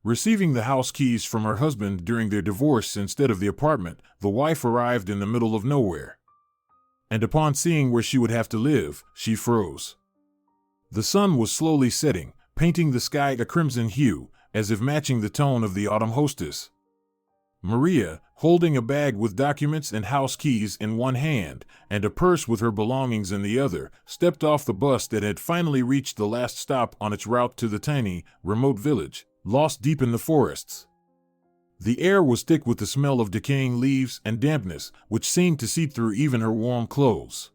Receiving the house keys from her husband during their divorce instead of the apartment, the wife arrived in the middle of nowhere. And upon seeing where she would have to live, she froze. The sun was slowly setting, painting the sky a crimson hue, as if matching the tone of the autumn hostess. Maria, holding a bag with documents and house keys in one hand, and a purse with her belongings in the other, stepped off the bus that had finally reached the last stop on its route to the tiny, remote village, lost deep in the forests. The air was thick with the smell of decaying leaves and dampness, which seemed to seep through even her warm clothes.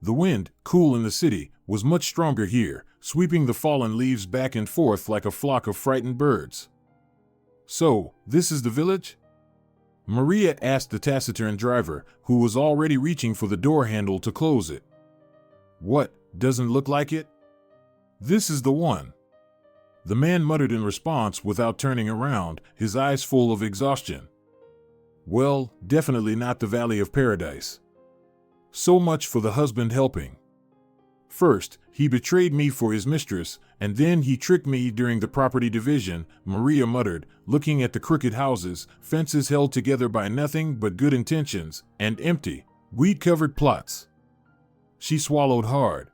The wind, cool in the city, was much stronger here, sweeping the fallen leaves back and forth like a flock of frightened birds. "So, this is the village?" Maria asked the taciturn driver, who was already reaching for the door handle to close it. "What, doesn't look like it?" "This is the one," the man muttered in response without turning around, his eyes full of exhaustion. "Well, definitely not the Valley of Paradise. So much for the husband helping. First, he betrayed me for his mistress, and then he tricked me during the property division," Maria muttered, looking at the crooked houses, fences held together by nothing but good intentions, and empty, weed-covered plots. She swallowed hard.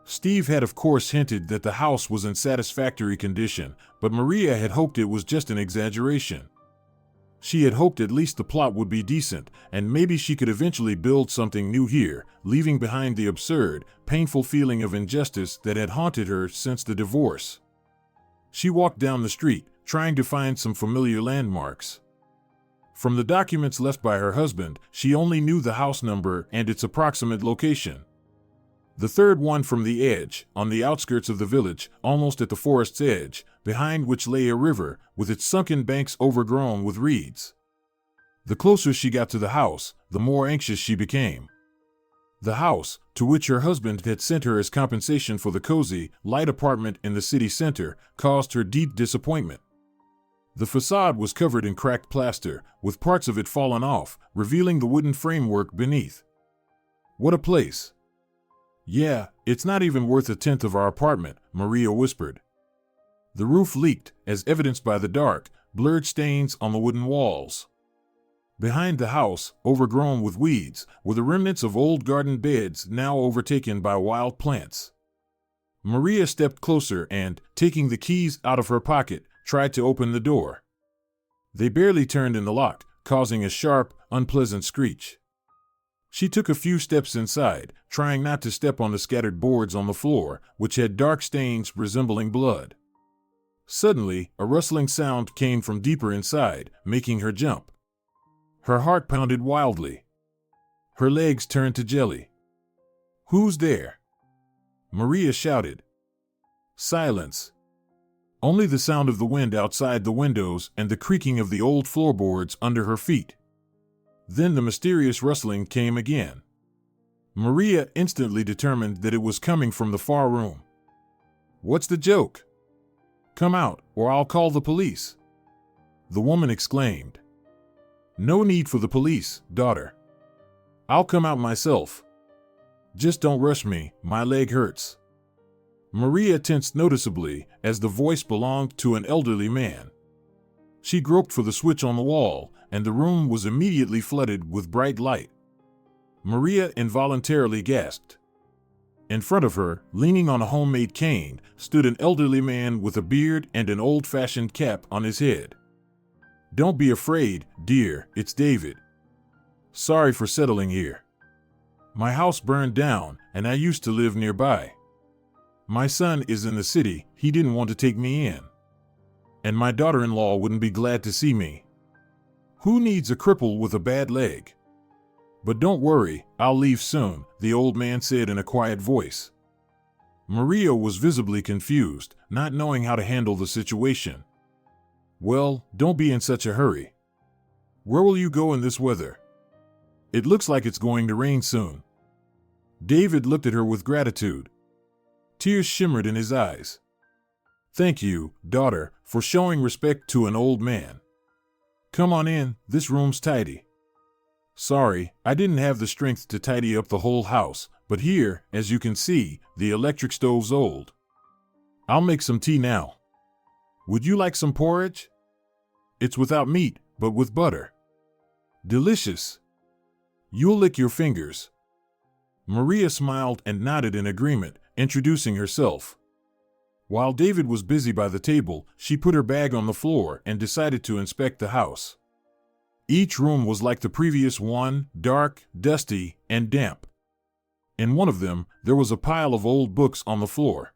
Steve had of course hinted that the house was in satisfactory condition, but Maria had hoped it was just an exaggeration. She had hoped at least the plot would be decent, and maybe she could eventually build something new here, leaving behind the absurd, painful feeling of injustice that had haunted her since the divorce. She walked down the street, trying to find some familiar landmarks. From the documents left by her husband, she only knew the house number and its approximate location. The third one from the edge, on the outskirts of the village, almost at the forest's edge, behind which lay a river, with its sunken banks overgrown with reeds. The closer she got to the house, the more anxious she became. The house, to which her husband had sent her as compensation for the cozy, light apartment in the city center, caused her deep disappointment. The facade was covered in cracked plaster, with parts of it fallen off, revealing the wooden framework beneath. "What a place!" "Yeah, it's not even worth a tenth of our apartment," Maria whispered. The roof leaked, as evidenced by the dark, blurred stains on the wooden walls. Behind the house, overgrown with weeds, were the remnants of old garden beds now overtaken by wild plants. Maria stepped closer and, taking the keys out of her pocket, tried to open the door. They barely turned in the lock, causing a sharp, unpleasant screech. She took a few steps inside, trying not to step on the scattered boards on the floor, which had dark stains resembling blood. Suddenly, a rustling sound came from deeper inside, making her jump. Her heart pounded wildly. Her legs turned to jelly. "Who's there?" Maria shouted. Silence. Only the sound of the wind outside the windows and the creaking of the old floorboards under her feet. Then the mysterious rustling came again. Maria instantly determined that it was coming from the far room. "What's the joke? Come out, or I'll call the police," the woman exclaimed. "No need for the police, daughter. I'll come out myself. Just don't rush me, my leg hurts." Maria tensed noticeably, as the voice belonged to an elderly man. She groped for the switch on the wall, and the room was immediately flooded with bright light. Maria involuntarily gasped. In front of her, leaning on a homemade cane, stood an elderly man with a beard and an old-fashioned cap on his head. "Don't be afraid, dear, it's David. Sorry for settling here. My house burned down, and I used to live nearby. My son is in the city, he didn't want to take me in. And my daughter-in-law wouldn't be glad to see me. Who needs a cripple with a bad leg? But don't worry, I'll leave soon," the old man said in a quiet voice. Maria was visibly confused, not knowing how to handle the situation. "Well, don't be in such a hurry. Where will you go in this weather? It looks like it's going to rain soon." David looked at her with gratitude. Tears shimmered in his eyes. "Thank you, daughter, for showing respect to an old man. Come on in, this room's tidy. Sorry, I didn't have the strength to tidy up the whole house, but here, as you can see, the electric stove's old. I'll make some tea now." Would you like some porridge? It's without meat, but with butter. Delicious. You'll lick your fingers. Maria smiled and nodded in agreement, introducing herself. While David was busy by the table, she put her bag on the floor and decided to inspect the house. Each room was like the previous one, dark, dusty, and damp. In one of them, there was a pile of old books on the floor.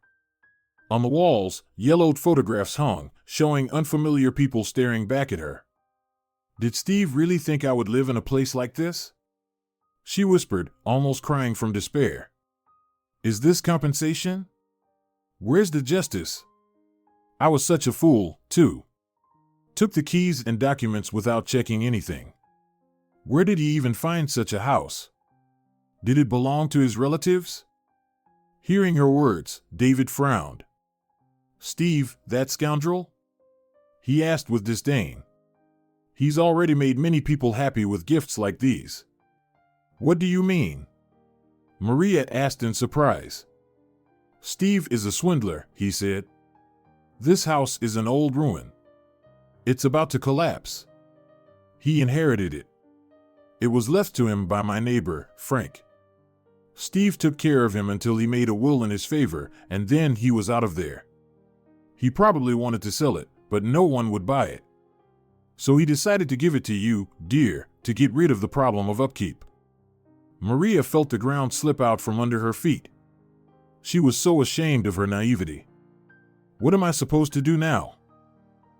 On the walls, yellowed photographs hung, showing unfamiliar people staring back at her. Did Steve really think I would live in a place like this? She whispered, almost crying from despair. Is this compensation? Where's the justice? I was such a fool, too. Took the keys and documents without checking anything. Where did he even find such a house? Did it belong to his relatives? Hearing her words, David frowned. Steve, that scoundrel? He asked with disdain. He's already made many people happy with gifts like these. What do you mean? Maria asked in surprise. Steve is a swindler, he said. This house is an old ruin. It's about to collapse. He inherited it. It was left to him by my neighbor, Frank. Steve took care of him until he made a will in his favor, and then he was out of there. He probably wanted to sell it, but no one would buy it. So he decided to give it to you, dear, to get rid of the problem of upkeep. Maria felt the ground slip out from under her feet. She was so ashamed of her naivety. What am I supposed to do now?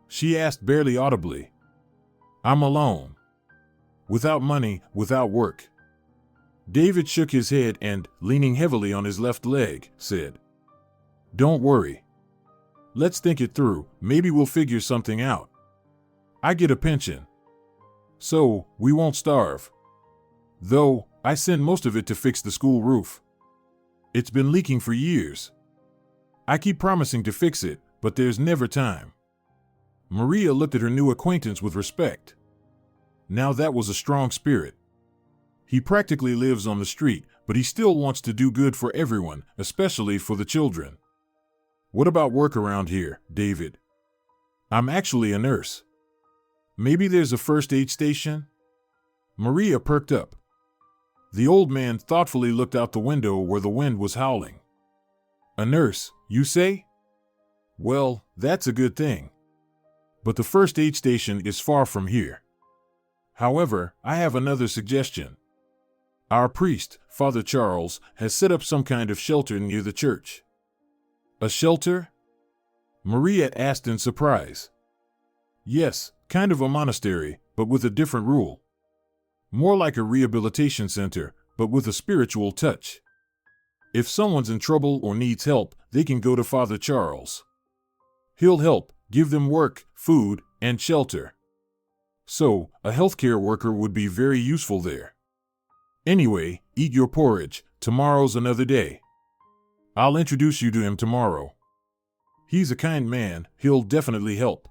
She asked barely audibly. I'm alone. Without money, without work. David shook his head and, leaning heavily on his left leg, said, Don't worry. Let's think it through, maybe we'll figure something out. I get a pension. So, we won't starve. Though, I send most of it to fix the school roof. It's been leaking for years. I keep promising to fix it, but there's never time. Maria looked at her new acquaintance with respect. Now that was a strong spirit. He practically lives on the street, but he still wants to do good for everyone, especially for the children. What about work around here, David? I'm actually a nurse. Maybe there's a first aid station? Maria perked up. The old man thoughtfully looked out the window where the wind was howling. A nurse, you say? Well, that's a good thing. But the first aid station is far from here. However, I have another suggestion. Our priest, Father Charles, has set up some kind of shelter near the church. A shelter? Maria asked in surprise. Yes, kind of a monastery, but with a different rule. More like a rehabilitation center, but with a spiritual touch. If someone's in trouble or needs help, they can go to Father Charles. He'll help, give them work, food, and shelter. So, a healthcare worker would be very useful there. Anyway, eat your porridge, tomorrow's another day. I'll introduce you to him tomorrow. He's a kind man, he'll definitely help.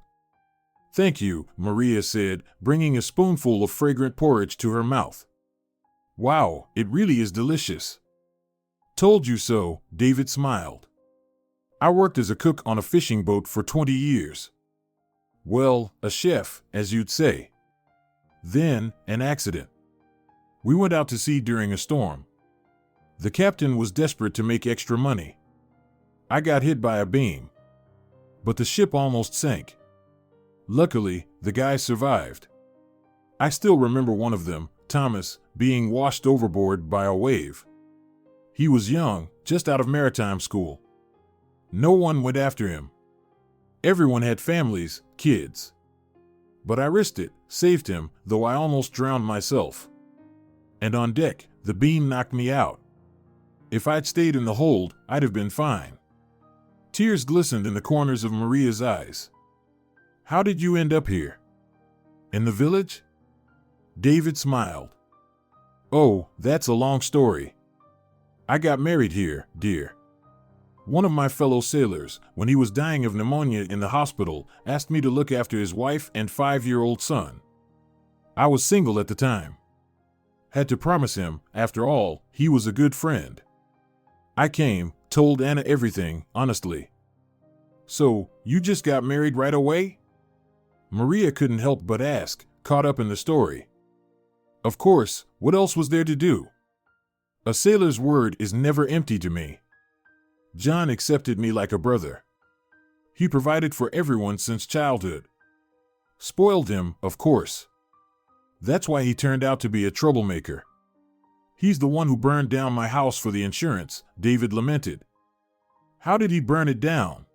Thank you, Maria said, bringing a spoonful of fragrant porridge to her mouth. Wow, it really is delicious. Told you so, David smiled. I worked as a cook on a fishing boat for 20 years. Well, a chef, as you'd say. Then, an accident. We went out to sea during a storm. The captain was desperate to make extra money. I got hit by a beam. But the ship almost sank. Luckily, the guys survived. I still remember one of them, Thomas, being washed overboard by a wave. He was young, just out of maritime school. No one went after him. Everyone had families, kids. But I risked it, saved him, though I almost drowned myself. And on deck, the beam knocked me out. If I'd stayed in the hold, I'd have been fine. Tears glistened in the corners of Maria's eyes. How did you end up here? In the village? David smiled. Oh, that's a long story. I got married here, dear. One of my fellow sailors, when he was dying of pneumonia in the hospital, asked me to look after his wife and 5-year-old son. I was single at the time. Had to promise him, after all, he was a good friend. I came, told Anna everything, honestly. So, you just got married right away? Maria couldn't help but ask, caught up in the story. Of course, what else was there to do? A sailor's word is never empty to me. John accepted me like a brother. He provided for everyone since childhood. Spoiled him, of course. That's why he turned out to be a troublemaker. He's the one who burned down my house for the insurance, David lamented. How did he burn it down?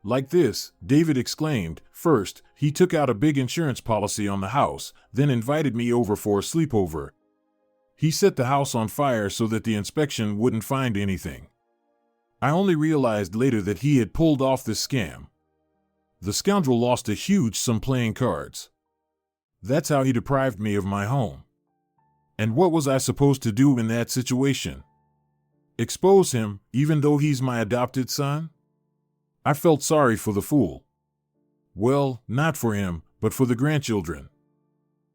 Like this, David exclaimed. First, he took out a big insurance policy on the house, then invited me over for a sleepover. He set the house on fire so that the inspection wouldn't find anything. I only realized later that he had pulled off this scam. The scoundrel lost a huge sum playing cards. That's how he deprived me of my home. And what was I supposed to do in that situation? Expose him, even though he's my adopted son? I felt sorry for the fool. Well, not for him, but for the grandchildren.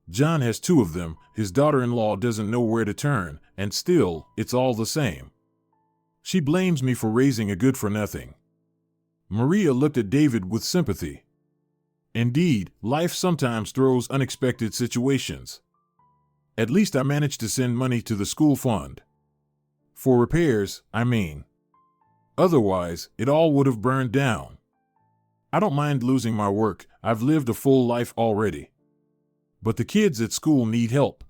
John has 2 of them, his daughter-in-law doesn't know where to turn, and still, it's all the same. She blames me for raising a good-for-nothing. Maria looked at David with sympathy. Indeed, life sometimes throws unexpected situations. At least I managed to send money to the school fund. For repairs, I mean. Otherwise, it all would have burned down. I don't mind losing my work, I've lived a full life already. But the kids at school need help.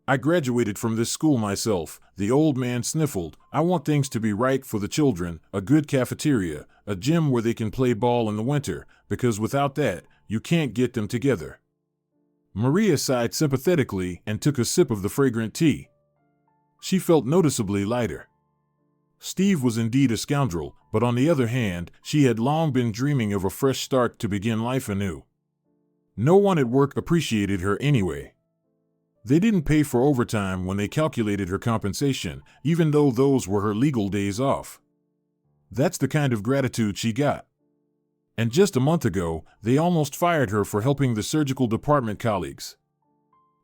I graduated from this school myself, the old man sniffled. I want things to be right for the children, a good cafeteria, a gym where they can play ball in the winter, because without that, you can't get them together. Maria sighed sympathetically and took a sip of the fragrant tea. She felt noticeably lighter. Steve was indeed a scoundrel, but on the other hand, she had long been dreaming of a fresh start to begin life anew. No one at work appreciated her anyway. They didn't pay for overtime when they calculated her compensation, even though those were her legal days off. That's the kind of gratitude she got. And just a month ago, they almost fired her for helping the surgical department colleagues.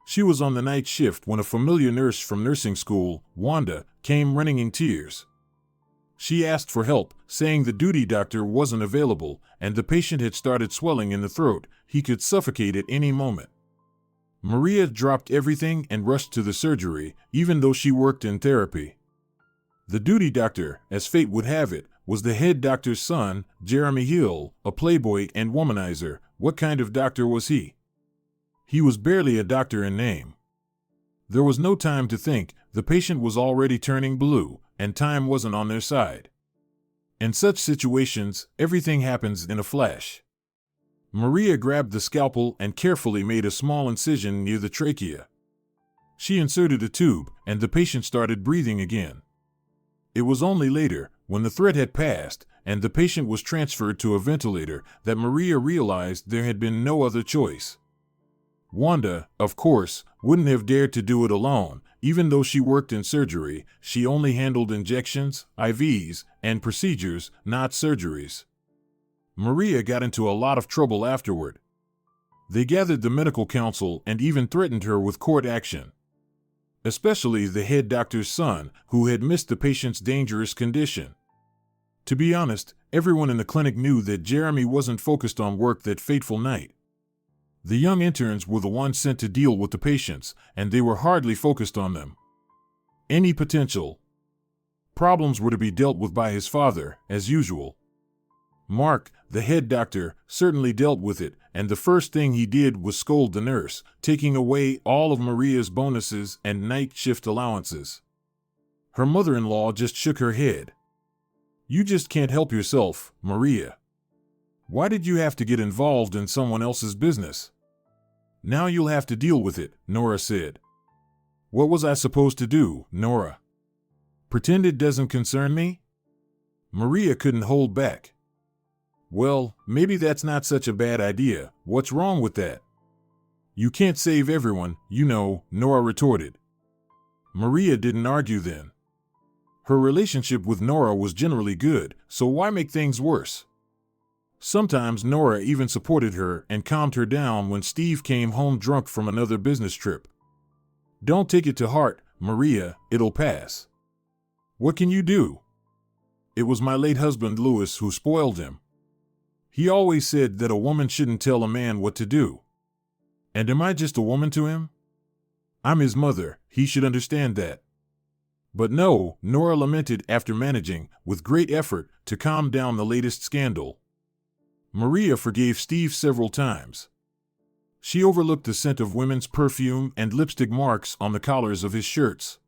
She was on the night shift when a familiar nurse from nursing school, Wanda, came running in tears. She asked for help, saying the duty doctor wasn't available, and the patient had started swelling in the throat. He could suffocate at any moment. Maria dropped everything and rushed to the surgery, even though she worked in therapy. The duty doctor, as fate would have it, was the head doctor's son, Jeremy Hill, a playboy and womanizer. What kind of doctor was he? He was barely a doctor in name. There was no time to think, the patient was already turning blue, and time wasn't on their side. In such situations, everything happens in a flash. Maria grabbed the scalpel and carefully made a small incision near the trachea. She inserted a tube, and the patient started breathing again. It was only later, when the threat had passed, and the patient was transferred to a ventilator, that Maria realized there had been no other choice. Wanda, of course, wouldn't have dared to do it alone. Even though she worked in surgery, she only handled injections, IVs, and procedures, not surgeries. Maria got into a lot of trouble afterward. They gathered the medical council and even threatened her with court action. Especially the head doctor's son, who had missed the patient's dangerous condition. To be honest, everyone in the clinic knew that Jeremy wasn't focused on work that fateful night. The young interns were the ones sent to deal with the patients, and they were hardly focused on them. Any potential problems were to be dealt with by his father, as usual. Mark, the head doctor, certainly dealt with it, and the first thing he did was scold the nurse, taking away all of Maria's bonuses and night shift allowances. Her mother-in-law just shook her head. "You just can't help yourself, Maria. Why did you have to get involved in someone else's business?" "Now you'll have to deal with it," Nora said. "What was I supposed to do, Nora? Pretend it doesn't concern me?" Maria couldn't hold back. "Well, maybe that's not such a bad idea. What's wrong with that?" "You can't save everyone, you know," Nora retorted. Maria didn't argue then. Her relationship with Nora was generally good, so why make things worse? Sometimes Nora even supported her and calmed her down when Steve came home drunk from another business trip. "Don't take it to heart, Maria, it'll pass." "What can you do?" "It was my late husband Louis who spoiled him." He always said that a woman shouldn't tell a man what to do. And am I just a woman to him? I'm his mother, he should understand that. But no, Nora lamented after managing, with great effort, to calm down the latest scandal. Maria forgave Steve several times. She overlooked the scent of women's perfume and lipstick marks on the collars of his shirts.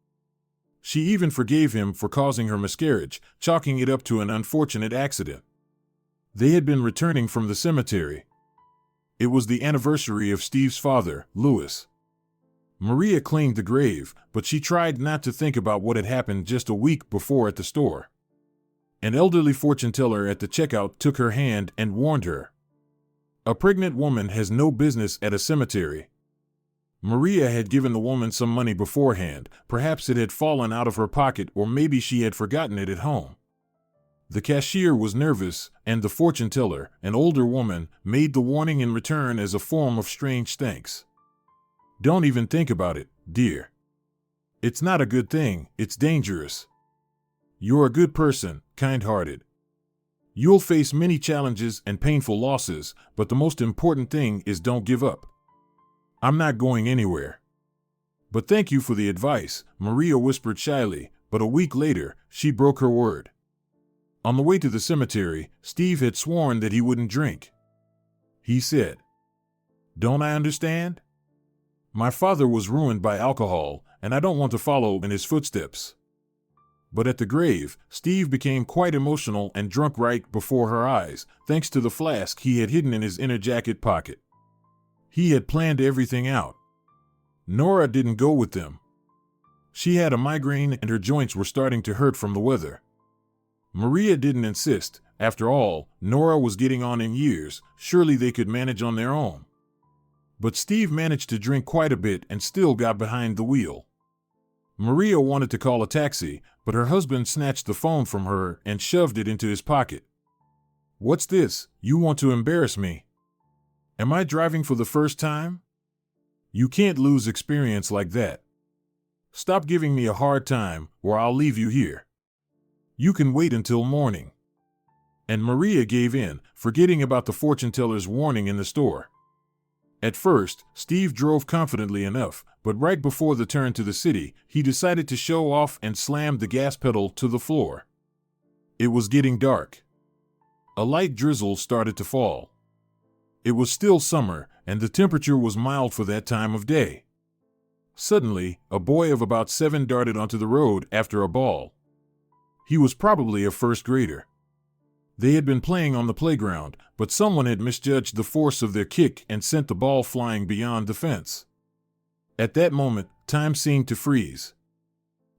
She even forgave him for causing her miscarriage, chalking it up to an unfortunate accident. They had been returning from the cemetery. It was the anniversary of Steve's father, Louis. Maria cleaned the grave, but she tried not to think about what had happened just a week before at the store. An elderly fortune teller at the checkout took her hand and warned her. A pregnant woman has no business at a cemetery. Maria had given the woman some money beforehand. Perhaps it had fallen out of her pocket, or maybe she had forgotten it at home. The cashier was nervous, and the fortune teller, an older woman, made the warning in return as a form of strange thanks. Don't even think about it, dear. It's not a good thing, it's dangerous. You're a good person, kind-hearted. You'll face many challenges and painful losses, but the most important thing is don't give up. I'm not going anywhere. But thank you for the advice, Maria whispered shyly, but a week later, she broke her word. On the way to the cemetery, Steve had sworn that he wouldn't drink. He said, "Don't I understand? My father was ruined by alcohol, and I don't want to follow in his footsteps." But at the grave, Steve became quite emotional and drunk right before her eyes, thanks to the flask he had hidden in his inner jacket pocket. He had planned everything out. Nora didn't go with them. She had a migraine and her joints were starting to hurt from the weather. Maria didn't insist. After all, Nora was getting on in years, surely they could manage on their own. But Steve managed to drink quite a bit and still got behind the wheel. Maria wanted to call a taxi, but her husband snatched the phone from her and shoved it into his pocket. "What's this? You want to embarrass me? Am I driving for the first time? You can't lose experience like that. Stop giving me a hard time, or I'll leave you here. You can wait until morning." And Maria gave in, forgetting about the fortune teller's warning in the store. At first, Steve drove confidently enough, but right before the turn to the city, he decided to show off and slammed the gas pedal to the floor. It was getting dark. A light drizzle started to fall. It was still summer, and the temperature was mild for that time of day. Suddenly, a boy of about 7 darted onto the road after a ball. He was probably a first grader. They had been playing on the playground, but someone had misjudged the force of their kick and sent the ball flying beyond the fence. At that moment, time seemed to freeze.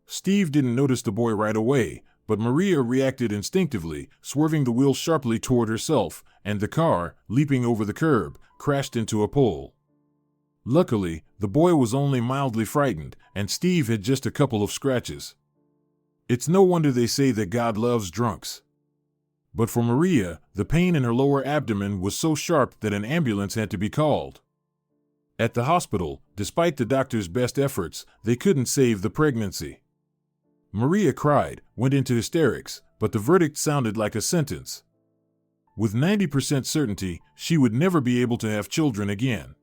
Steve didn't notice the boy right away, but Maria reacted instinctively, swerving the wheel sharply toward herself, and the car, leaping over the curb, crashed into a pole. Luckily, the boy was only mildly frightened, and Steve had just a couple of scratches. It's no wonder they say that God loves drunks. But for Maria, the pain in her lower abdomen was so sharp that an ambulance had to be called. At the hospital, despite the doctor's best efforts, they couldn't save the pregnancy. Maria cried, went into hysterics, but the verdict sounded like a sentence. With 90% certainty, she would never be able to have children again.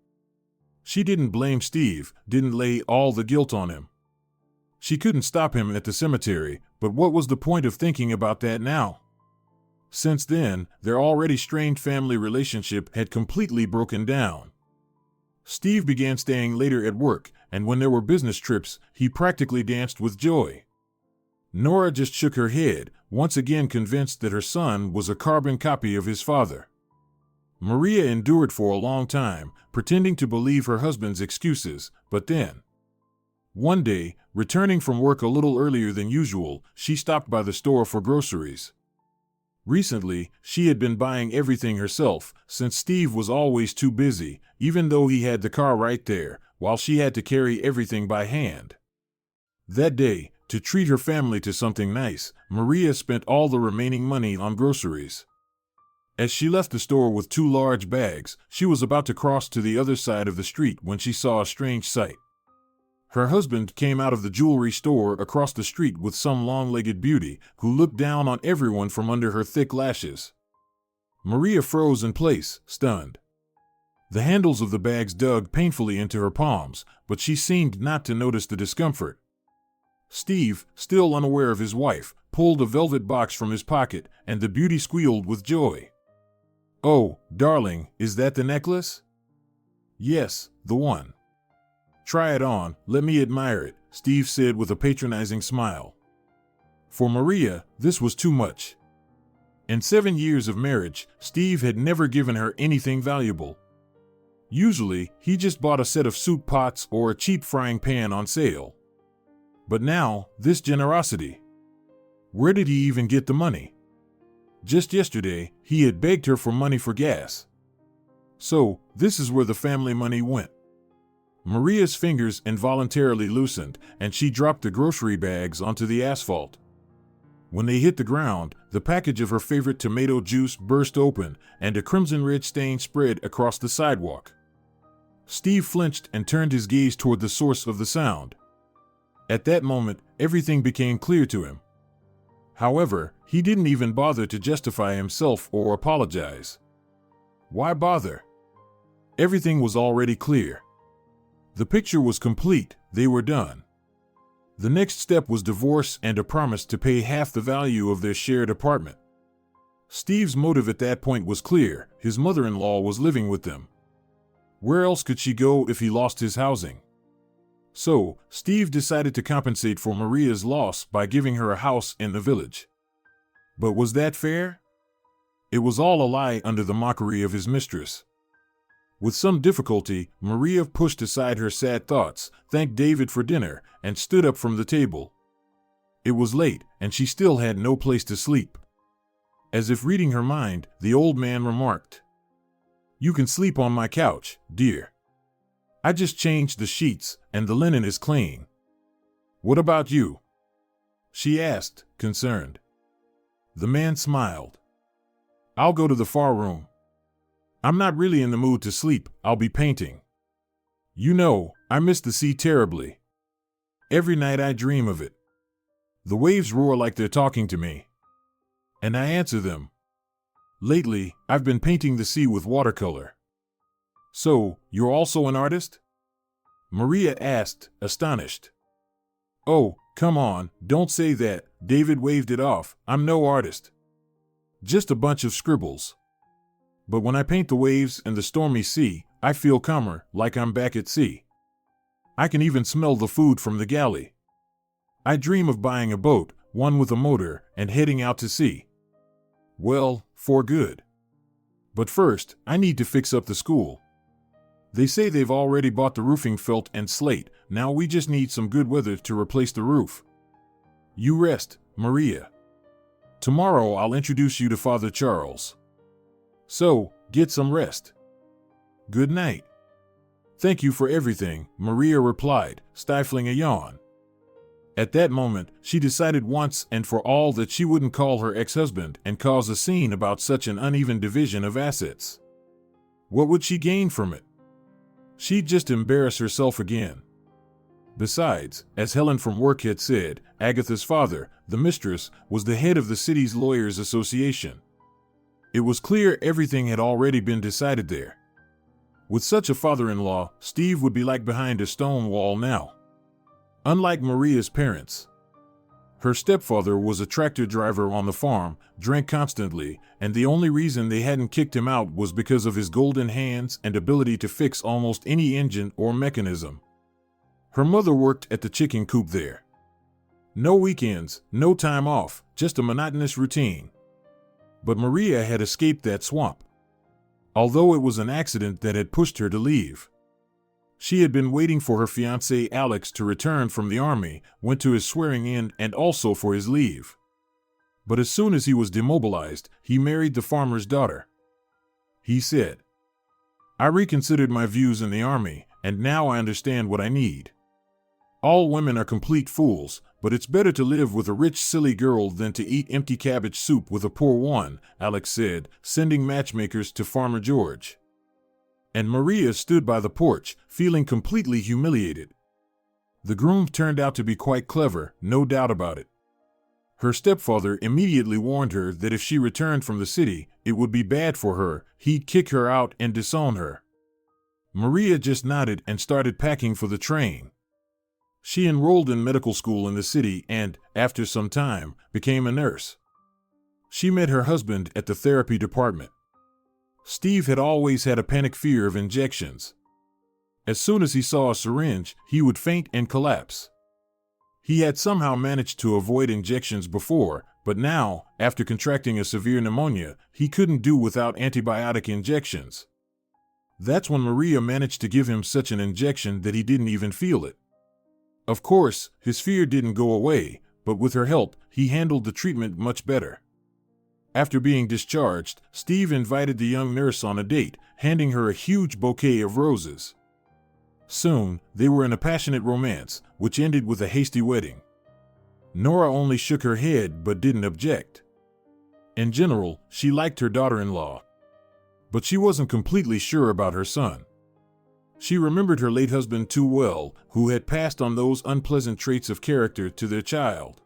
She didn't blame Steve, didn't lay all the guilt on him. She couldn't stop him at the cemetery, but what was the point of thinking about that now? Since then, their already strained family relationship had completely broken down. Steve began staying later at work, and when there were business trips, he practically danced with joy. Nora just shook her head, once again convinced that her son was a carbon copy of his father. Maria endured for a long time, pretending to believe her husband's excuses, but then, one day, returning from work a little earlier than usual, she stopped by the store for groceries. Recently, she had been buying everything herself, since Steve was always too busy, even though he had the car right there, while she had to carry everything by hand. That day, to treat her family to something nice, Maria spent all the remaining money on groceries. As she left the store with 2 large bags, she was about to cross to the other side of the street when she saw a strange sight. Her husband came out of the jewelry store across the street with some long-legged beauty who looked down on everyone from under her thick lashes. Maria froze in place, stunned. The handles of the bags dug painfully into her palms, but she seemed not to notice the discomfort. Steve, still unaware of his wife, pulled a velvet box from his pocket, and the beauty squealed with joy. "Oh, darling, is that the necklace?" "Yes, the one." "Try it on, let me admire it," Steve said with a patronizing smile. For Maria, this was too much. In 7 years of marriage, Steve had never given her anything valuable. Usually, he just bought a set of soup pots or a cheap frying pan on sale. But now, this generosity. Where did he even get the money? Just yesterday, he had begged her for money for gas. So, this is where the family money went. Maria's fingers involuntarily loosened, and she dropped the grocery bags onto the asphalt. When they hit the ground, the package of her favorite tomato juice burst open, and a crimson red stain spread across the sidewalk. Steve flinched and turned his gaze toward the source of the sound. At that moment, everything became clear to him. However, he didn't even bother to justify himself or apologize. Why bother? Everything was already clear. The picture was complete, they were done. The next step was divorce and a promise to pay half the value of their shared apartment. Steve's motive at that point was clear: his mother-in-law was living with them. Where else could she go if he lost his housing? So, Steve decided to compensate for Maria's loss by giving her a house in the village. But was that fair? It was all a lie under the mockery of his mistress. With some difficulty, Maria pushed aside her sad thoughts, thanked David for dinner, and stood up from the table. It was late, and she still had no place to sleep. As if reading her mind, the old man remarked, "You can sleep on my couch, dear. I just changed the sheets, and the linen is clean. What about you?" she asked, concerned. The man smiled. "I'll go to the far room. I'm not really in the mood to sleep, I'll be painting. You know, I miss the sea terribly. Every night I dream of it. The waves roar like they're talking to me. And I answer them. Lately, I've been painting the sea with watercolor." "So, you're also an artist?" Maria asked, astonished. "Oh, come on, don't say that," David waved it off. "I'm no artist. Just a bunch of scribbles. But when I paint the waves and the stormy sea, I feel calmer, like I'm back at sea. I can even smell the food from the galley. I dream of buying a boat, one with a motor, and heading out to sea. Well, for good. But first, I need to fix up the school. They say they've already bought the roofing felt and slate, now we just need some good weather to replace the roof. You rest, Maria. Tomorrow I'll introduce you to Father Charles. So, get some rest. Good night." "Thank you for everything," Maria replied, stifling a yawn. At that moment, she decided once and for all that she wouldn't call her ex-husband and cause a scene about such an uneven division of assets. What would she gain from it? She'd just embarrass herself again. Besides, as Helen from work had said, Agatha's father, the mistress, was the head of the city's lawyers' association. It was clear everything had already been decided there. With such a father-in-law, Steve would be like behind a stone wall now. Unlike Maria's parents. Her stepfather was a tractor driver on the farm, drank constantly, and the only reason they hadn't kicked him out was because of his golden hands and ability to fix almost any engine or mechanism. Her mother worked at the chicken coop there. No weekends, no time off, just a monotonous routine. But Maria had escaped that swamp. Although it was an accident that had pushed her to leave. She had been waiting for her fiancé Alex to return from the army, went to his swearing-in and also for his leave. But as soon as he was demobilized, he married the farmer's daughter. He said, "I reconsidered my views in the army, and now I understand what I need. All women are complete fools, but it's better to live with a rich, silly girl than to eat empty cabbage soup with a poor one," Alex said, sending matchmakers to Farmer George. And Maria stood by the porch, feeling completely humiliated. The groom turned out to be quite clever, no doubt about it. Her stepfather immediately warned her that if she returned from the city, it would be bad for her. He'd kick her out and disown her. Maria just nodded and started packing for the train. She enrolled in medical school in the city and, after some time, became a nurse. She met her husband at the therapy department. Steve had always had a panic fear of injections. As soon as he saw a syringe, he would faint and collapse. He had somehow managed to avoid injections before, but now, after contracting a severe pneumonia, he couldn't do without antibiotic injections. That's when Maria managed to give him such an injection that he didn't even feel it. Of course, his fear didn't go away, but with her help, he handled the treatment much better. After being discharged, Steve invited the young nurse on a date, handing her a huge bouquet of roses. Soon, they were in a passionate romance, which ended with a hasty wedding. Nora only shook her head but didn't object. In general, she liked her daughter-in-law. But she wasn't completely sure about her son. She remembered her late husband too well, who had passed on those unpleasant traits of character to their child.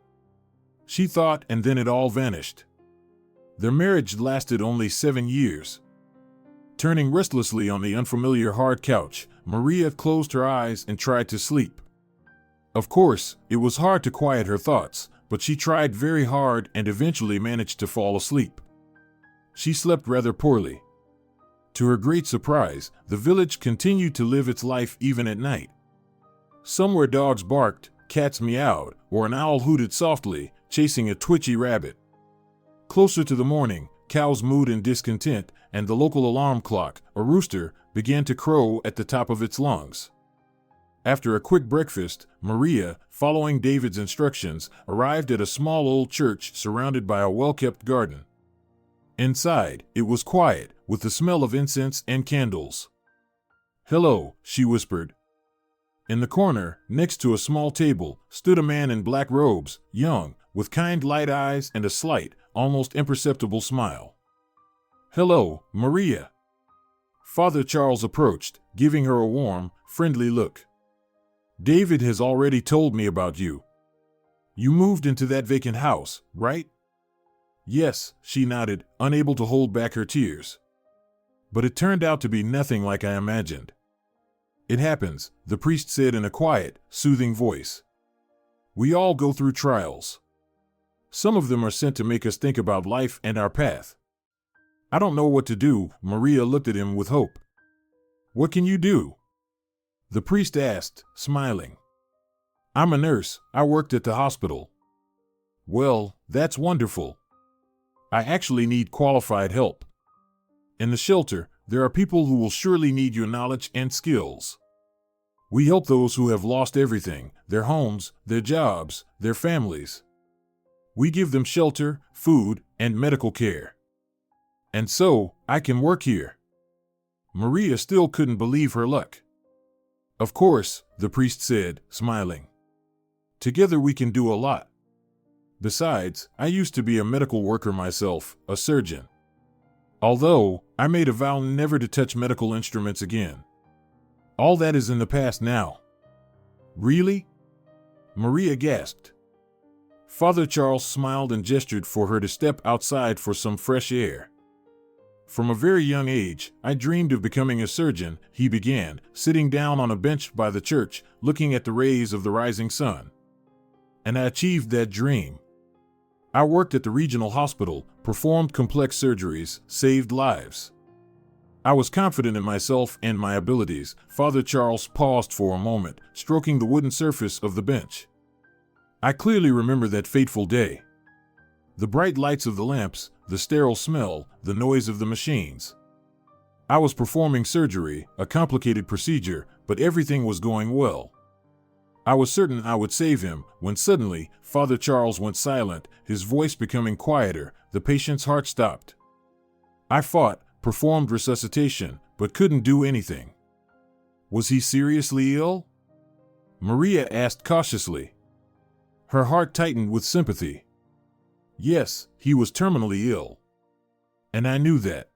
She thought, and then it all vanished. Their marriage lasted only 7 years. Turning restlessly on the unfamiliar hard couch, Maria closed her eyes and tried to sleep. Of course, it was hard to quiet her thoughts, but she tried very hard and eventually managed to fall asleep. She slept rather poorly. To her great surprise, the village continued to live its life even at night. Somewhere dogs barked, cats meowed, or an owl hooted softly, chasing a twitchy rabbit. Closer to the morning, cows mooed in discontent, and the local alarm clock, a rooster, began to crow at the top of its lungs. After a quick breakfast, Maria, following David's instructions, arrived at a small old church surrounded by a well-kept garden. Inside, it was quiet, with the smell of incense and candles. "Hello," she whispered. In the corner, next to a small table, stood a man in black robes, young, with kind light eyes and a slight, almost imperceptible smile. "Hello, Maria." Father Charles approached, giving her a warm, friendly look. "David has already told me about you. You moved into that vacant house, right?" "Yes," she nodded, unable to hold back her tears. "But it turned out to be nothing like I imagined." "It happens," the priest said in a quiet, soothing voice. "We all go through trials. Some of them are sent to make us think about life and our path." "I don't know what to do," Maria looked at him with hope. "What can you do?" the priest asked, smiling. "I'm a nurse. I worked at the hospital." "Well, that's wonderful. I actually need qualified help. In the shelter, there are people who will surely need your knowledge and skills. We help those who have lost everything, their homes, their jobs, their families. We give them shelter, food, and medical care. And so, I can work here." Maria still couldn't believe her luck. "Of course," the priest said, smiling. "Together we can do a lot. Besides, I used to be a medical worker myself, a surgeon. Although, I made a vow never to touch medical instruments again. All that is in the past now." "Really?" Maria gasped. Father Charles smiled and gestured for her to step outside for some fresh air. "From a very young age, I dreamed of becoming a surgeon," he began, sitting down on a bench by the church, looking at the rays of the rising sun. "And I achieved that dream. I worked at the regional hospital, performed complex surgeries, saved lives. I was confident in myself and my abilities." Father Charles paused for a moment, stroking the wooden surface of the bench. "I clearly remember that fateful day. The bright lights of the lamps, the sterile smell, the noise of the machines. I was performing surgery, a complicated procedure, but everything was going well. I was certain I would save him, when suddenly, Father Charles went silent, his voice becoming quieter, the patient's heart stopped. I fought, performed resuscitation, but couldn't do anything." "Was he seriously ill?" Maria asked cautiously. Her heart tightened with sympathy. "Yes, he was terminally ill. And I knew that.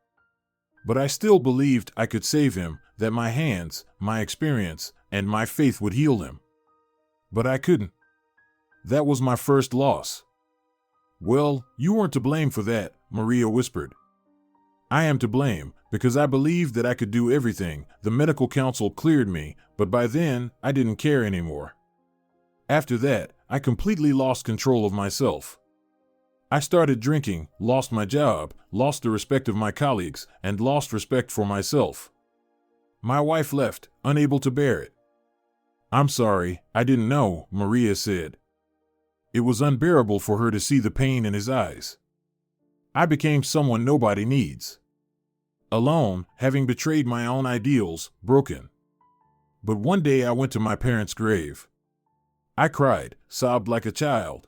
But I still believed I could save him, that my hands, my experience, and my faith would heal him. But I couldn't. That was my first loss." Well, you weren't to blame for that, Maria whispered. I am to blame, because I believed that I could do everything. The medical council cleared me, but by then, I didn't care anymore. After that, I completely lost control of myself. I started drinking, lost my job, lost the respect of my colleagues, and lost respect for myself. My wife left, unable to bear it. I'm sorry, I didn't know, Maria said. It was unbearable for her to see the pain in his eyes. I became someone nobody needs. Alone, having betrayed my own ideals, broken. But one day I went to my parents' grave. I cried, sobbed like a child.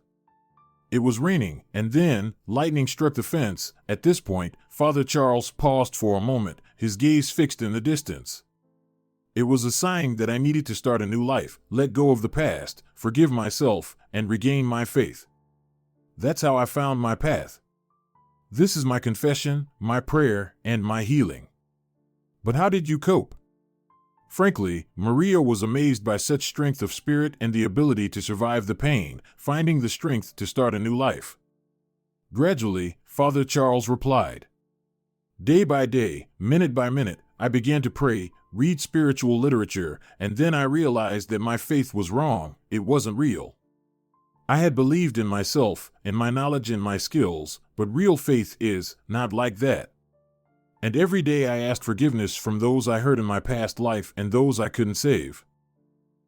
It was raining, and then lightning struck the fence. At this point, Father Charles paused for a moment, his gaze fixed in the distance. It was a sign that I needed to start a new life, let go of the past, forgive myself, and regain my faith. That's how I found my path. This is my confession, my prayer, and my healing. But how did you cope? Frankly, Maria was amazed by such strength of spirit and the ability to survive the pain, finding the strength to start a new life. Gradually, Father Charles replied. Day by day, minute by minute, I began to pray, read spiritual literature, and then I realized that my faith was wrong, it wasn't real. I had believed in myself, in my knowledge and my skills, but real faith is not like that. And every day I asked forgiveness from those I hurt in my past life and those I couldn't save.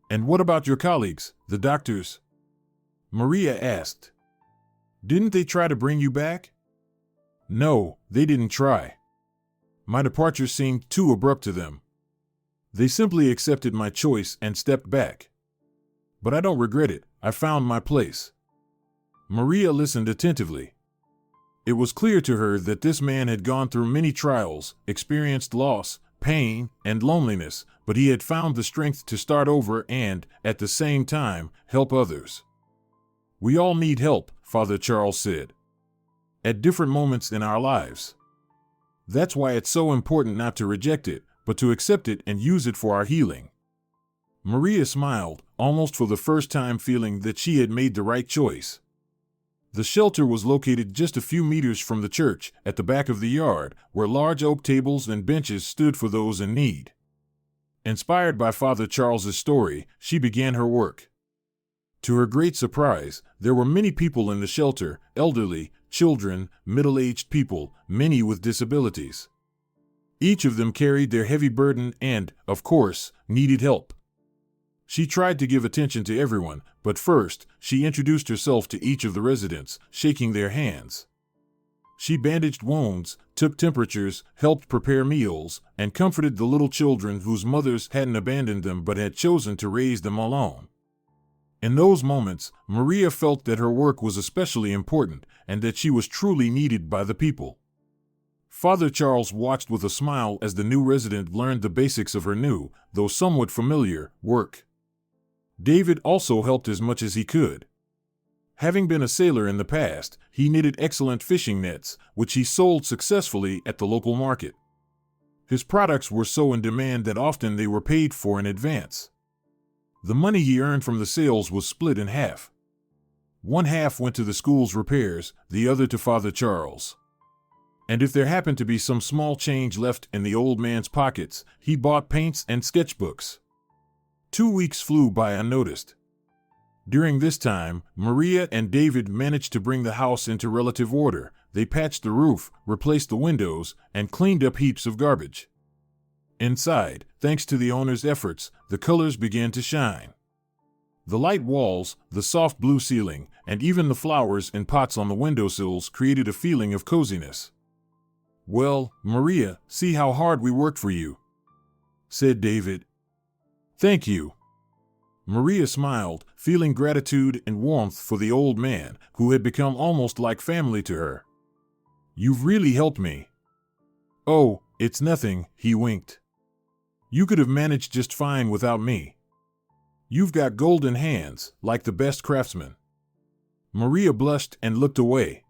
And what about your colleagues, the doctors? Maria asked. Didn't they try to bring you back? No, they didn't try. My departure seemed too abrupt to them. They simply accepted my choice and stepped back. But I don't regret it, I found my place. Maria listened attentively. It was clear to her that this man had gone through many trials, experienced loss, pain, and loneliness, but he had found the strength to start over and, at the same time, help others. We all need help, Father Charles said. At different moments in our lives. That's why it's so important not to reject it, but to accept it and use it for our healing. Maria smiled, almost for the first time feeling that she had made the right choice. The shelter was located just a few meters from the church, at the back of the yard, where large oak tables and benches stood for those in need. Inspired by Father Charles's story, she began her work. To her great surprise, there were many people in the shelter, elderly, children, middle-aged people, many with disabilities. Each of them carried their heavy burden and, of course, needed help. She tried to give attention to everyone, but first, she introduced herself to each of the residents, shaking their hands. She bandaged wounds, took temperatures, helped prepare meals, and comforted the little children whose mothers hadn't abandoned them but had chosen to raise them alone. In those moments, Maria felt that her work was especially important and that she was truly needed by the people. Father Charles watched with a smile as the new resident learned the basics of her new, though somewhat familiar, work. David also helped as much as he could. Having been a sailor in the past, he knitted excellent fishing nets, which he sold successfully at the local market. His products were so in demand that often they were paid for in advance. The money he earned from the sales was split in half. One half went to the school's repairs, the other to Father Charles. And if there happened to be some small change left in the old man's pockets, he bought paints and sketchbooks. 2 weeks flew by unnoticed. During this time, Maria and David managed to bring the house into relative order. They patched the roof, replaced the windows, and cleaned up heaps of garbage. Inside, thanks to the owner's efforts, the colors began to shine. The light walls, the soft blue ceiling, and even the flowers in pots on the windowsills created a feeling of coziness. "Well, Maria, see how hard we worked for you," said David. "Thank you." Maria smiled, feeling gratitude and warmth for the old man, who had become almost like family to her. "You've really helped me." "Oh, it's nothing," he winked. "You could have managed just fine without me. You've got golden hands, like the best craftsman." Maria blushed and looked away.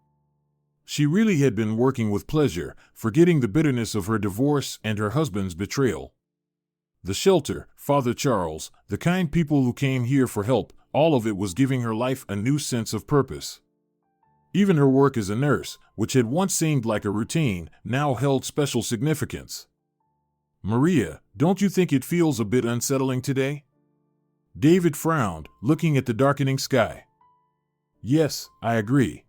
She really had been working with pleasure, forgetting the bitterness of her divorce and her husband's betrayal. The shelter, Father Charles, the kind people who came here for help, all of it was giving her life a new sense of purpose. Even her work as a nurse, which had once seemed like a routine, now held special significance. Maria, don't you think it feels a bit unsettling today? David frowned, looking at the darkening sky. Yes, I agree.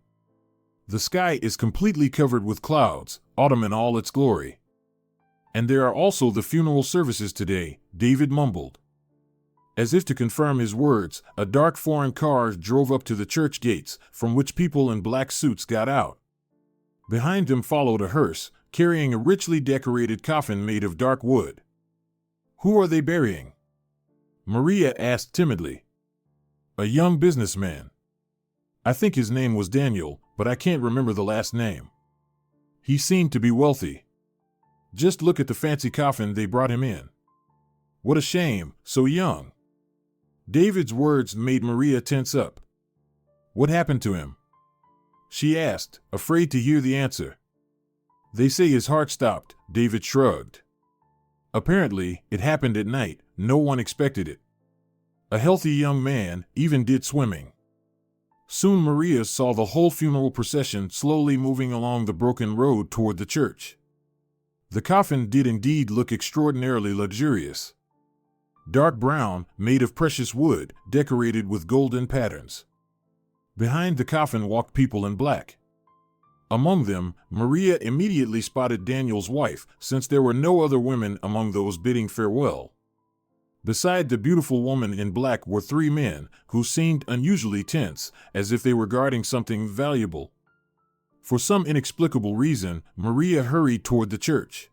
The sky is completely covered with clouds, autumn in all its glory. And there are also the funeral services today, David mumbled. As if to confirm his words, a dark foreign car drove up to the church gates, from which people in black suits got out. Behind them followed a hearse, carrying a richly decorated coffin made of dark wood. Who are they burying? Maria asked timidly. A young businessman. I think his name was Daniel, but I can't remember the last name. He seemed to be wealthy. Just look at the fancy coffin they brought him in. What a shame, so young. David's words made Maria tense up. What happened to him? She asked, afraid to hear the answer. They say his heart stopped, David shrugged. Apparently, it happened at night, no one expected it. A healthy young man, even did swimming. Soon Maria saw the whole funeral procession slowly moving along the broken road toward the church. The coffin did indeed look extraordinarily luxurious. Dark brown, made of precious wood, decorated with golden patterns. Behind the coffin walked people in black. Among them, Maria immediately spotted Daniel's wife, since there were no other women among those bidding farewell. Beside the beautiful woman in black were three men, who seemed unusually tense, as if they were guarding something valuable. For some inexplicable reason, Maria hurried toward the church.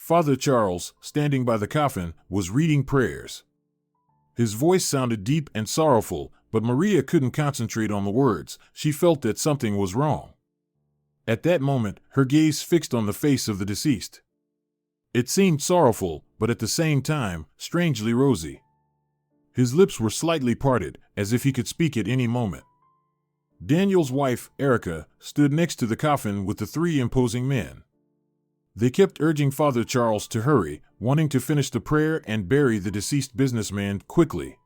Father Charles, standing by the coffin, was reading prayers. His voice sounded deep and sorrowful, but Maria couldn't concentrate on the words. She felt that something was wrong. At that moment, her gaze fixed on the face of the deceased. It seemed sorrowful, but at the same time, strangely rosy. His lips were slightly parted, as if he could speak at any moment. Daniel's wife, Erica, stood next to the coffin with the three imposing men. They kept urging Father Charles to hurry, wanting to finish the prayer and bury the deceased businessman quickly.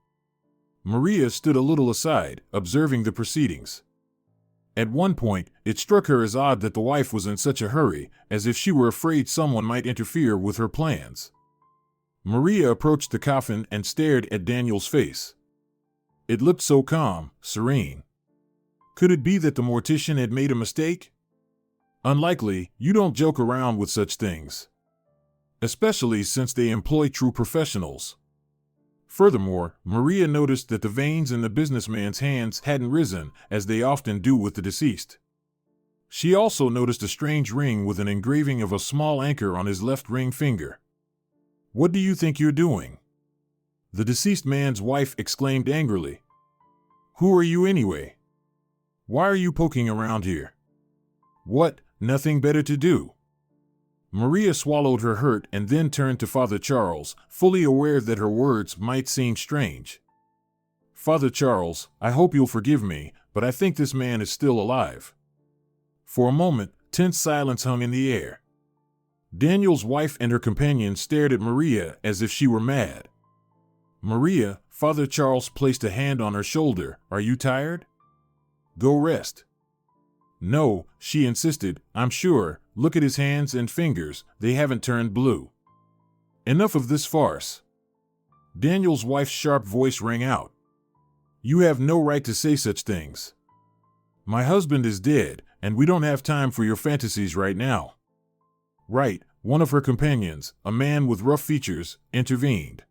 Maria stood a little aside, observing the proceedings. At one point, it struck her as odd that the wife was in such a hurry, as if she were afraid someone might interfere with her plans. Maria approached the coffin and stared at Daniel's face. It looked so calm, serene. Could it be that the mortician had made a mistake? Unlikely, you don't joke around with such things. Especially since they employ true professionals. Furthermore, Maria noticed that the veins in the businessman's hands hadn't risen, as they often do with the deceased. She also noticed a strange ring with an engraving of a small anchor on his left ring finger. What do you think you're doing? The deceased man's wife exclaimed angrily. Who are you anyway? Why are you poking around here? What, nothing better to do? Maria swallowed her hurt and then turned to Father Charles, fully aware that her words might seem strange. Father Charles, I hope you'll forgive me, but I think this man is still alive. For a moment, tense silence hung in the air. Daniel's wife and her companion stared at Maria as if she were mad. Maria, Father Charles placed a hand on her shoulder. Are you tired? Go rest. No, she insisted, I'm sure. Look at his hands and fingers, they haven't turned blue. Enough of this farce. Daniel's wife's sharp voice rang out. You have no right to say such things. My husband is dead, and we don't have time for your fantasies right now. Right, one of her companions, a man with rough features, intervened.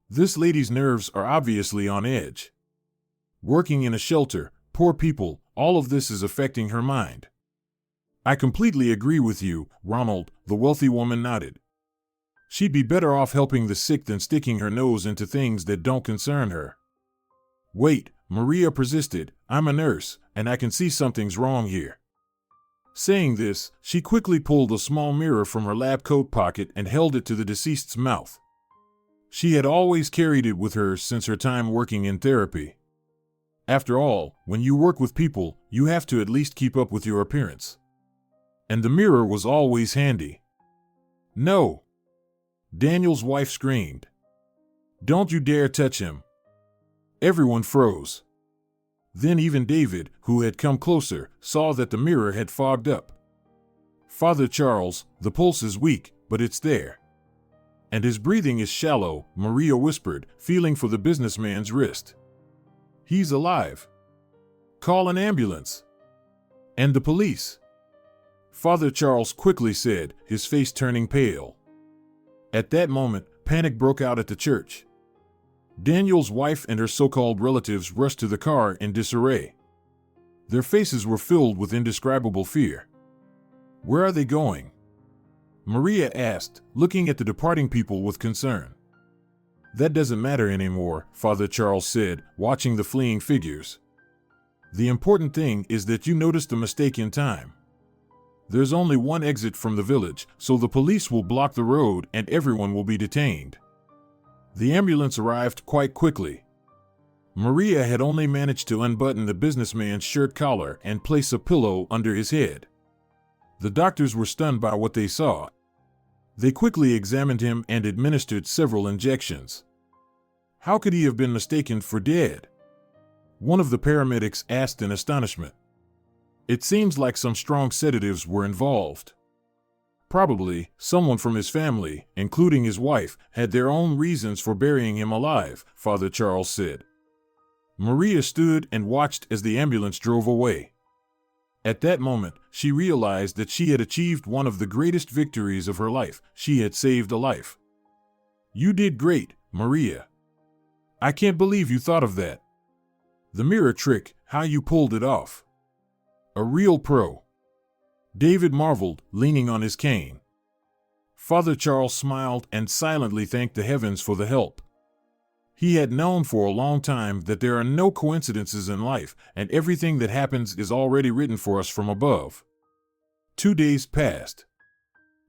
This lady's nerves are obviously on edge. Working in a shelter, poor people, all of this is affecting her mind. I completely agree with you, Ronald, the wealthy woman nodded. She'd be better off helping the sick than sticking her nose into things that don't concern her. Wait, Maria persisted, I'm a nurse, and I can see something's wrong here. Saying this, she quickly pulled a small mirror from her lab coat pocket and held it to the deceased's mouth. She had always carried it with her since her time working in therapy. After all, when you work with people, you have to at least keep up with your appearance. And the mirror was always handy. No! Daniel's wife screamed. Don't you dare touch him. Everyone froze. Then even David, who had come closer, saw that the mirror had fogged up. "Father Charles, the pulse is weak, but it's there. And his breathing is shallow," Maria whispered, feeling for the businessman's wrist. "He's alive. Call an ambulance. And the police." Father Charles quickly said, his face turning pale. At that moment, panic broke out at the church. Daniel's wife and her so-called relatives rushed to the car in disarray. Their faces were filled with indescribable fear. "Where are they going?" Maria asked, looking at the departing people with concern. "That doesn't matter anymore," Father Charles said, watching the fleeing figures. "The important thing is that you noticed the mistake in time. There's only one exit from the village, so the police will block the road and everyone will be detained." The ambulance arrived quite quickly. Maria had only managed to unbutton the businessman's shirt collar and place a pillow under his head. The doctors were stunned by what they saw. They quickly examined him and administered several injections. "How could he have been mistaken for dead?" one of the paramedics asked in astonishment. "It seems like some strong sedatives were involved. Probably, someone from his family, including his wife, had their own reasons for burying him alive," Father Charles said. Maria stood and watched as the ambulance drove away. At that moment, she realized that she had achieved one of the greatest victories of her life. She had saved a life. "You did great, Maria. I can't believe you thought of that. The mirror trick, how you pulled it off. A real pro." David marveled, leaning on his cane. Father Charles smiled and silently thanked the heavens for the help. He had known for a long time that there are no coincidences in life, and everything that happens is already written for us from above. 2 days passed.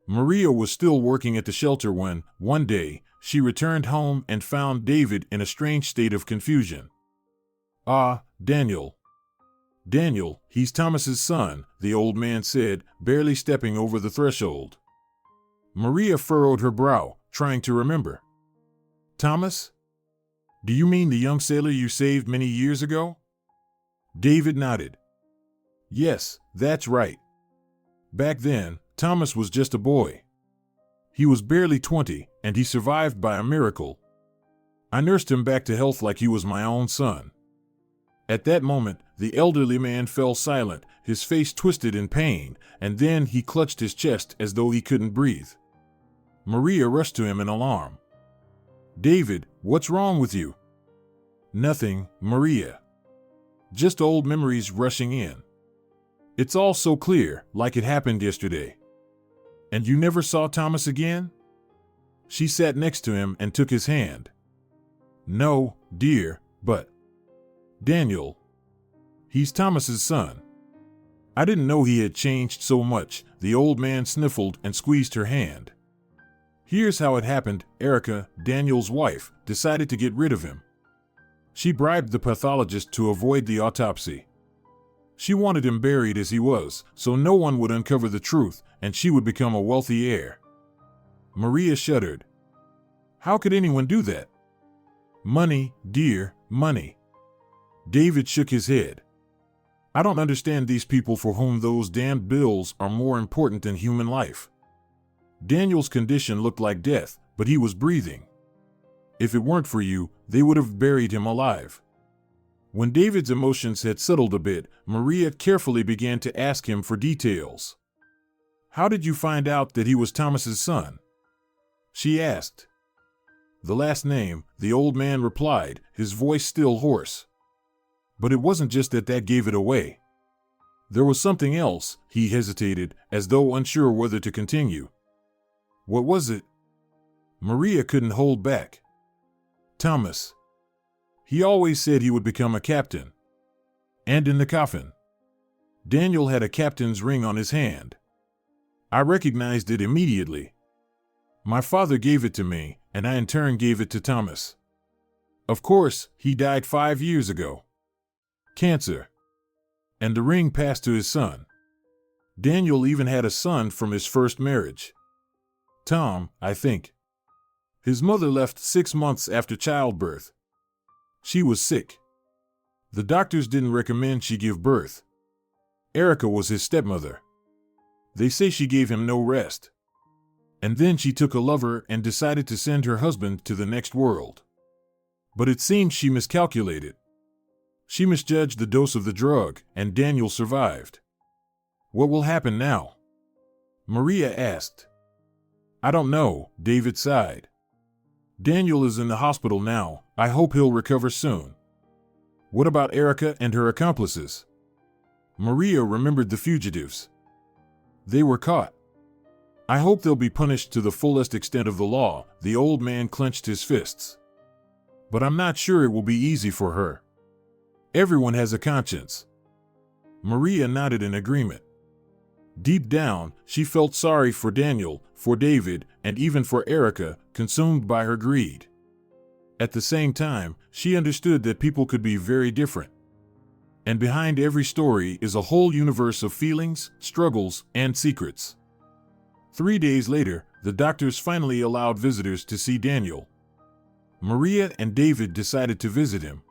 Maria was still working at the shelter when, one day, she returned home and found David in a strange state of confusion. "Ah, Daniel. Daniel, he's Thomas's son," the old man said, barely stepping over the threshold. Maria furrowed her brow, trying to remember. "Thomas? Do you mean the young sailor you saved many years ago?" David nodded. "Yes, that's right. Back then, Thomas was just a boy. He was barely 20, and he survived by a miracle. I nursed him back to health like he was my own son." At that moment, the elderly man fell silent, his face twisted in pain, and then he clutched his chest as though he couldn't breathe. Maria rushed to him in alarm. "David, what's wrong with you?" "Nothing, Maria. Just old memories rushing in. It's all so clear, like it happened yesterday." "And you never saw Thomas again?" She sat next to him and took his hand. "No, dear, but Daniel. He's Thomas's son. I didn't know he had changed so much." The old man sniffled and squeezed her hand. "Here's how it happened. Erica, Daniel's wife, decided to get rid of him. She bribed the pathologist to avoid the autopsy. She wanted him buried as he was, so no one would uncover the truth, and she would become a wealthy heir." Maria shuddered. "How could anyone do that?" "Money, dear, money." David shook his head. "I don't understand these people for whom those damned bills are more important than human life. Daniel's condition looked like death, but he was breathing. If it weren't for you, they would have buried him alive." When David's emotions had settled a bit, Maria carefully began to ask him for details. "How did you find out that he was Thomas's son?" she asked. "The last name," the old man replied, his voice still hoarse. "But it wasn't just that gave it away. There was something else." He hesitated, as though unsure whether to continue. "What was it?" Maria couldn't hold back. "Thomas. He always said he would become a captain. And in the coffin, Daniel had a captain's ring on his hand. I recognized it immediately. My father gave it to me, and I in turn gave it to Thomas. Of course, he died 5 years ago. Cancer. And the ring passed to his son. Daniel even had a son from his first marriage. Tom, I think. His mother left 6 months after childbirth. She was sick. The doctors didn't recommend she give birth. Erica was his stepmother. They say she gave him no rest. And then she took a lover and decided to send her husband to the next world. But it seems she miscalculated. She misjudged the dose of the drug, and Daniel survived. What will happen now? Maria asked. I don't know, David sighed. Daniel is in the hospital now. I hope he'll recover soon. What about Erica and her accomplices? Maria remembered the fugitives. They were caught. I hope they'll be punished to the fullest extent of the law. The old man clenched his fists. But I'm not sure it will be easy for her. Everyone has a conscience. Maria nodded in agreement. Deep down, she felt sorry for Daniel, for David, and even for Erica, consumed by her greed. At the same time, she understood that people could be very different. And behind every story is a whole universe of feelings, struggles, and secrets. 3 days later, the doctors finally allowed visitors to see Daniel. Maria and David decided to visit him.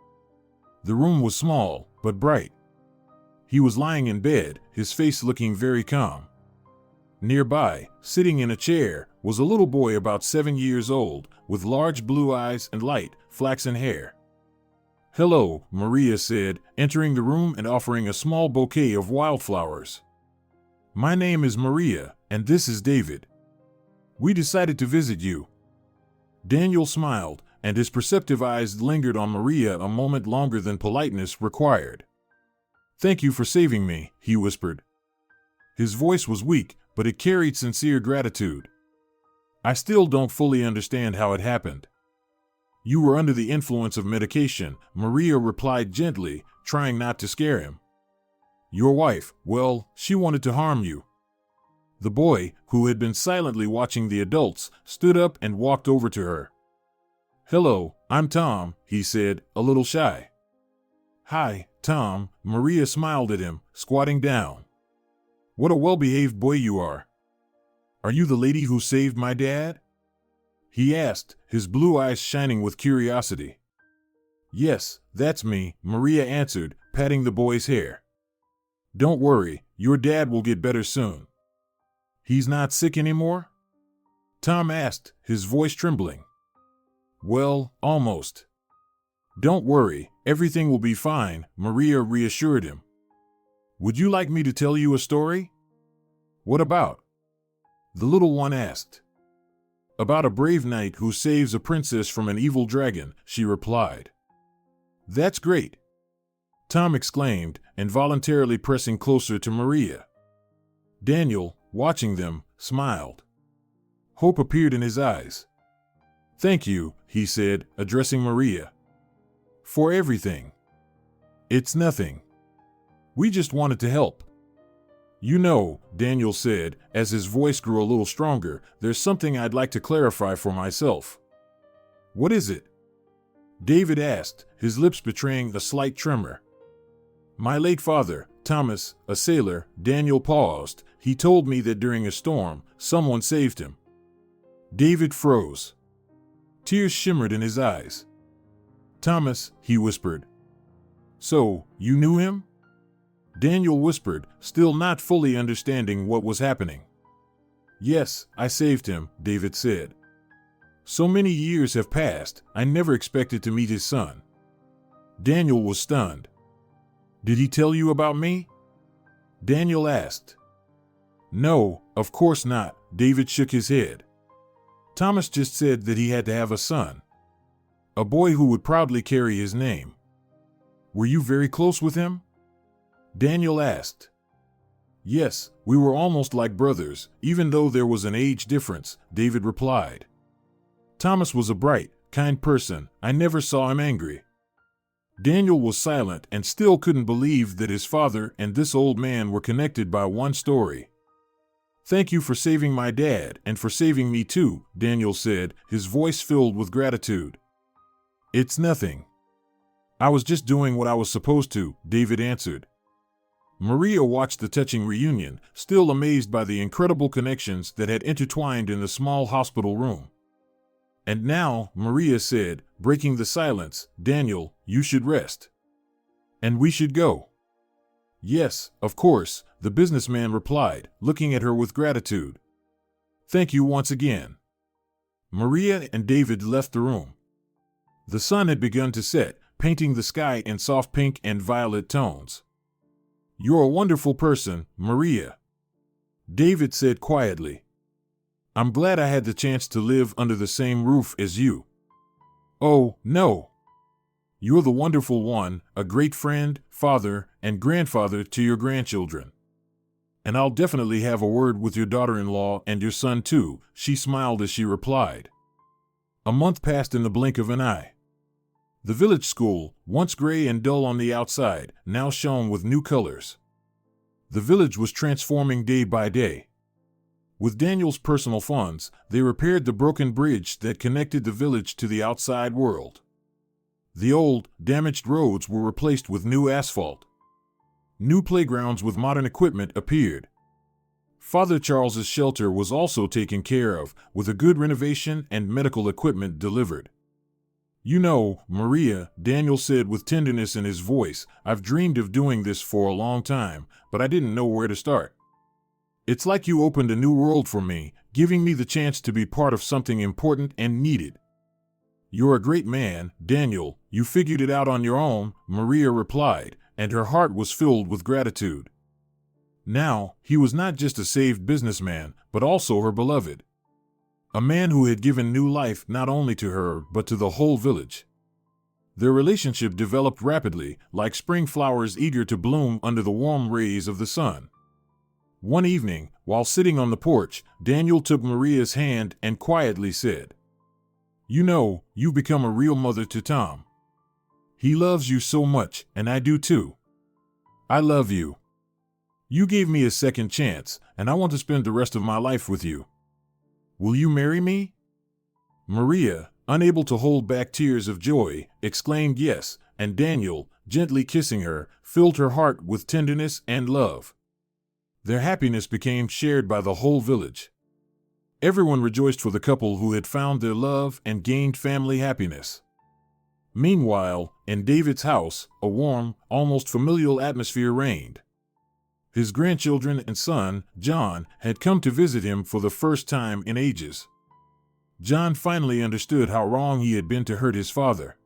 The room was small, but bright. He was lying in bed, his face looking very calm. Nearby, sitting in a chair, was a little boy about 7 years old, with large blue eyes and light, flaxen hair. Hello, Maria said, entering the room and offering a small bouquet of wildflowers. My name is Maria, and this is David. We decided to visit you. Daniel smiled, and his perceptive eyes lingered on Maria a moment longer than politeness required. Thank you for saving me, he whispered. His voice was weak, but it carried sincere gratitude. I still don't fully understand how it happened. You were under the influence of medication, Maria replied gently, trying not to scare him. Your wife, well, she wanted to harm you. The boy, who had been silently watching the adults, stood up and walked over to her. Hello, I'm Tom, he said, a little shy. Hi, Tom, Maria smiled at him, squatting down. What a well-behaved boy you are. Are you the lady who saved my dad? He asked, his blue eyes shining with curiosity. Yes, that's me, Maria answered, patting the boy's hair. Don't worry, your dad will get better soon. He's not sick anymore? Tom asked, his voice trembling. Well, almost. Don't worry, everything will be fine, Maria reassured him. Would you like me to tell you a story? What about? The little one asked. About a brave knight who saves a princess from an evil dragon, she replied. That's great, Tom exclaimed, involuntarily pressing closer to Maria. Daniel, watching them, smiled. Hope appeared in his eyes. Thank you, he said, addressing Maria. For everything. It's nothing. We just wanted to help. You know, Daniel said, as his voice grew a little stronger, there's something I'd like to clarify for myself. What is it? David asked, his lips betraying a slight tremor. My late father, Thomas, a sailor, Daniel paused. He told me that during a storm, someone saved him. David froze. Tears shimmered in his eyes. Thomas, he whispered. So, you knew him? Daniel whispered, still not fully understanding what was happening. Yes, I saved him, David said. So many years have passed, I never expected to meet his son. Daniel was stunned. Did he tell you about me? Daniel asked. No, of course not, David shook his head. Thomas just said that he had to have a son. A boy who would proudly carry his name. Were you very close with him? Daniel asked. Yes, we were almost like brothers, even though there was an age difference, David replied. Thomas was a bright, kind person. I never saw him angry. Daniel was silent and still couldn't believe that his father and this old man were connected by one story. Thank you for saving my dad and for saving me too, Daniel said, his voice filled with gratitude. It's nothing. I was just doing what I was supposed to, David answered. Maria watched the touching reunion, still amazed by the incredible connections that had intertwined in the small hospital room. And now, Maria said, breaking the silence, Daniel, you should rest. And we should go. Yes, of course, the businessman replied, looking at her with gratitude. Thank you once again. Maria and David left the room. The sun had begun to set, painting the sky in soft pink and violet tones. You're a wonderful person, Maria, David said quietly. I'm glad I had the chance to live under the same roof as you. Oh, no. You're the wonderful one, a great friend, father, and grandfather to your grandchildren. And I'll definitely have a word with your daughter-in-law and your son too, she smiled as she replied. A month passed in the blink of an eye. The village school, once gray and dull on the outside, now shone with new colors. The village was transforming day by day. With Daniel's personal funds, they repaired the broken bridge that connected the village to the outside world. The old, damaged roads were replaced with new asphalt. New playgrounds with modern equipment appeared. Father Charles's shelter was also taken care of, with a good renovation and medical equipment delivered. You know, Maria, Daniel said with tenderness in his voice, I've dreamed of doing this for a long time, but I didn't know where to start. It's like you opened a new world for me, giving me the chance to be part of something important and needed. You're a great man, Daniel, you figured it out on your own, Maria replied, and her heart was filled with gratitude. Now, he was not just a saved businessman, but also her beloved. A man who had given new life not only to her, but to the whole village. Their relationship developed rapidly, like spring flowers eager to bloom under the warm rays of the sun. One evening, while sitting on the porch, Daniel took Maria's hand and quietly said, You know, you've become a real mother to Tom. He loves you so much, and I do too. I love you. You gave me a second chance, and I want to spend the rest of my life with you. Will you marry me? Maria, unable to hold back tears of joy, exclaimed yes, and Daniel, gently kissing her, filled her heart with tenderness and love. Their happiness became shared by the whole village. Everyone rejoiced for the couple who had found their love and gained family happiness. Meanwhile, in David's house, a warm, almost familial atmosphere reigned. His grandchildren and son, John, had come to visit him for the first time in ages. John finally understood how wrong he had been to hurt his father.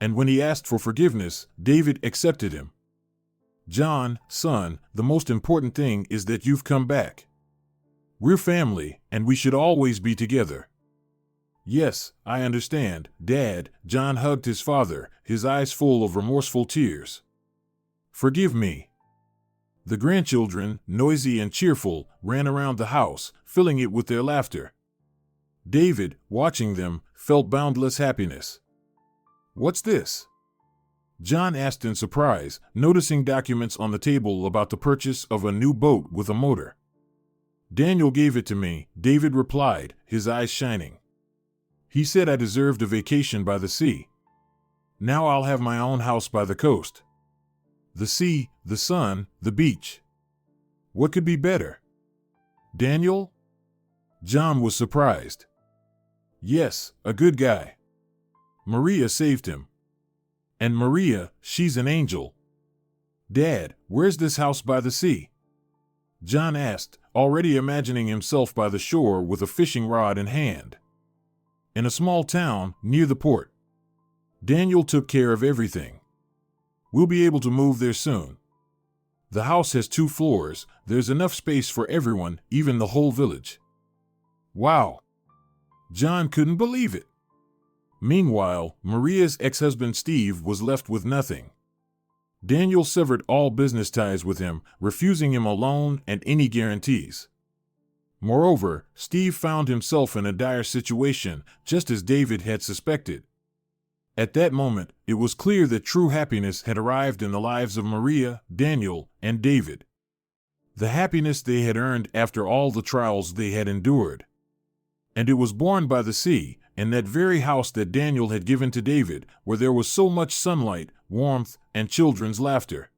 And when he asked for forgiveness, David accepted him. John, son, the most important thing is that you've come back. We're family, and we should always be together. Yes, I understand, Dad, John hugged his father, his eyes full of remorseful tears. Forgive me. The grandchildren, noisy and cheerful, ran around the house, filling it with their laughter. David, watching them, felt boundless happiness. What's this? John asked in surprise, noticing documents on the table about the purchase of a new boat with a motor. Daniel gave it to me, David replied, his eyes shining. He said I deserved a vacation by the sea. Now I'll have my own house by the coast. The sea, the sun, the beach. What could be better? Daniel? John was surprised. Yes, a good guy. Maria saved him. And Maria, she's an angel. Dad, where's this house by the sea? John asked, already imagining himself by the shore with a fishing rod in hand. In a small town, near the port. Daniel took care of everything. We'll be able to move there soon. The house has 2 floors, there's enough space for everyone, even the whole village. Wow! John couldn't believe it. Meanwhile, Maria's ex-husband Steve was left with nothing. Daniel severed all business ties with him, refusing him a loan and any guarantees. Moreover, Steve found himself in a dire situation, just as David had suspected. At that moment, it was clear that true happiness had arrived in the lives of Maria, Daniel, and David. The happiness they had earned after all the trials they had endured. And it was born by the sea, in that very house that Daniel had given to David, where there was so much sunlight, warmth, and children's laughter.